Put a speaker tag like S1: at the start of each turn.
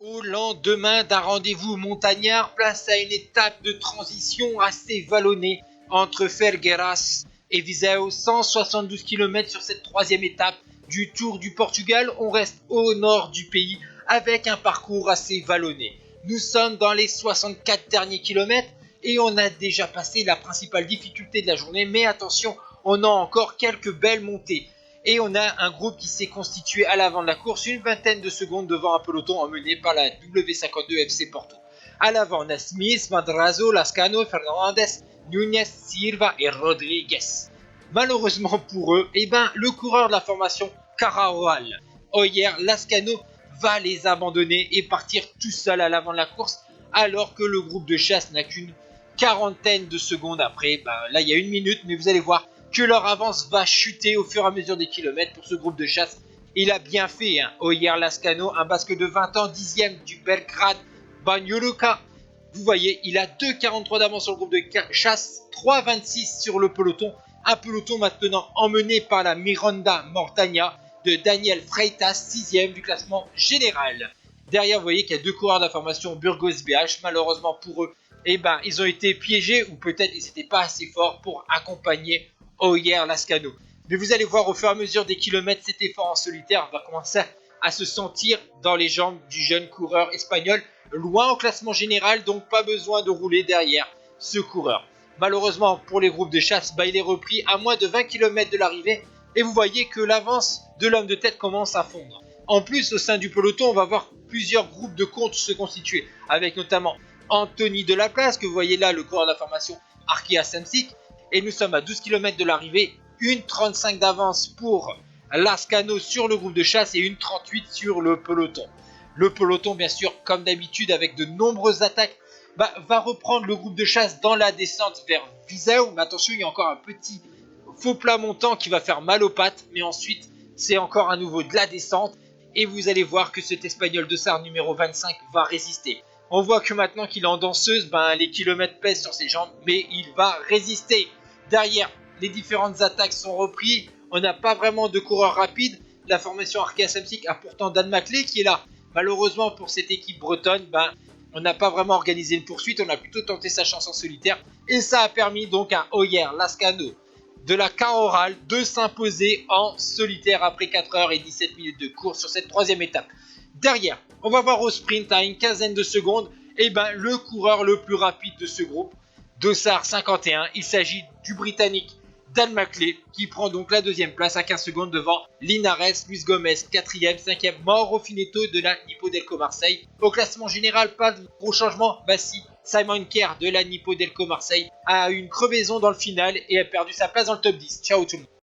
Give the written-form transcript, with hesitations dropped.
S1: Au lendemain d'un rendez-vous montagnard, place à une étape de transition assez vallonnée entre Felgueiras et Viseu, 172 km sur cette troisième étape du Tour du Portugal. On reste au nord du pays avec un parcours assez vallonné. Nous sommes dans les 64 derniers kilomètres et on a déjà passé la principale difficulté de la journée, mais attention, on a encore quelques belles montées. Et on a un groupe qui s'est constitué à l'avant de la course, une vingtaine de secondes devant un peloton emmené par la W52 FC Porto. À l'avant, on a Smith, Madrazo, Lascano, Fernandez, Núñez, Silva et Rodriguez. Malheureusement pour eux, le coureur de la formation Caraoal, Oyer Lascano, va les abandonner et partir tout seul à l'avant de la course, alors que le groupe de chasse n'a qu'une quarantaine de secondes après. Là, il y a une minute, mais vous allez voir que leur avance va chuter au fur et à mesure des kilomètres pour ce groupe de chasse. Il a bien fait, Oyer Lascano, un basque de 20 ans, 10e du Belgrade Banjuruca. Vous voyez, il a 2,43 d'avance sur le groupe de chasse, 3,26 sur le peloton. Un peloton maintenant emmené par la Miranda Mortagna de Daniel Freitas, 6e du classement général. Derrière, vous voyez qu'il y a deux coureurs de la formation Burgos BH. Malheureusement pour eux, ils ont été piégés ou peut-être ils n'étaient pas assez forts pour accompagner Oyer Lascano. Mais vous allez voir au fur et à mesure des kilomètres, cet effort en solitaire va commencer à se sentir dans les jambes du jeune coureur espagnol, loin au classement général, donc pas besoin de rouler derrière ce coureur. Malheureusement pour les groupes de chasse, il est repris à moins de 20 km de l'arrivée et vous voyez que l'avance de l'homme de tête commence à fondre. En plus, au sein du peloton, on va voir plusieurs groupes de comptes se constituer, avec notamment Anthony Delaplace, que vous voyez là, le coureur de la formation Arkea Samsic, et nous sommes à 12 km de l'arrivée, 1,35 d'avance pour Lascano sur le groupe de chasse et 1,38 sur le peloton. Le peloton, bien sûr, comme d'habitude, avec de nombreuses attaques, va reprendre le groupe de chasse dans la descente vers Viseu. Mais attention, il y a encore un petit faux plat montant qui va faire mal aux pattes, mais ensuite, c'est encore à nouveau de la descente. Et vous allez voir que cet Espagnol de Sar numéro 25 va résister. On voit que maintenant qu'il est en danseuse, les kilomètres pèsent sur ses jambes, mais il va résister. Derrière, les différentes attaques sont reprises. On n'a pas vraiment de coureur rapide. La formation Arkea Samsic a pourtant Dan Maclay qui est là. Malheureusement pour cette équipe bretonne, on n'a pas vraiment organisé une poursuite. On a plutôt tenté sa chance en solitaire. Et ça a permis donc à Oyer Lascano de la Caroral de s'imposer en solitaire après 4 heures et 17 minutes de course sur cette troisième étape. Derrière, on va voir au sprint à une quinzaine de secondes, le coureur le plus rapide de ce groupe, Dossard 51. Il s'agit du Britannique Dan Maclay qui prend donc la deuxième place à 15 secondes devant Linares, Luis Gomez 4e, 5e, Mauro Finetto de la Nippo Delco Marseille. Au classement général, pas de gros changements. Si Simon Kerr de la Nippo Delco Marseille a eu une crevaison dans le final et a perdu sa place dans le top 10. Ciao tout le monde.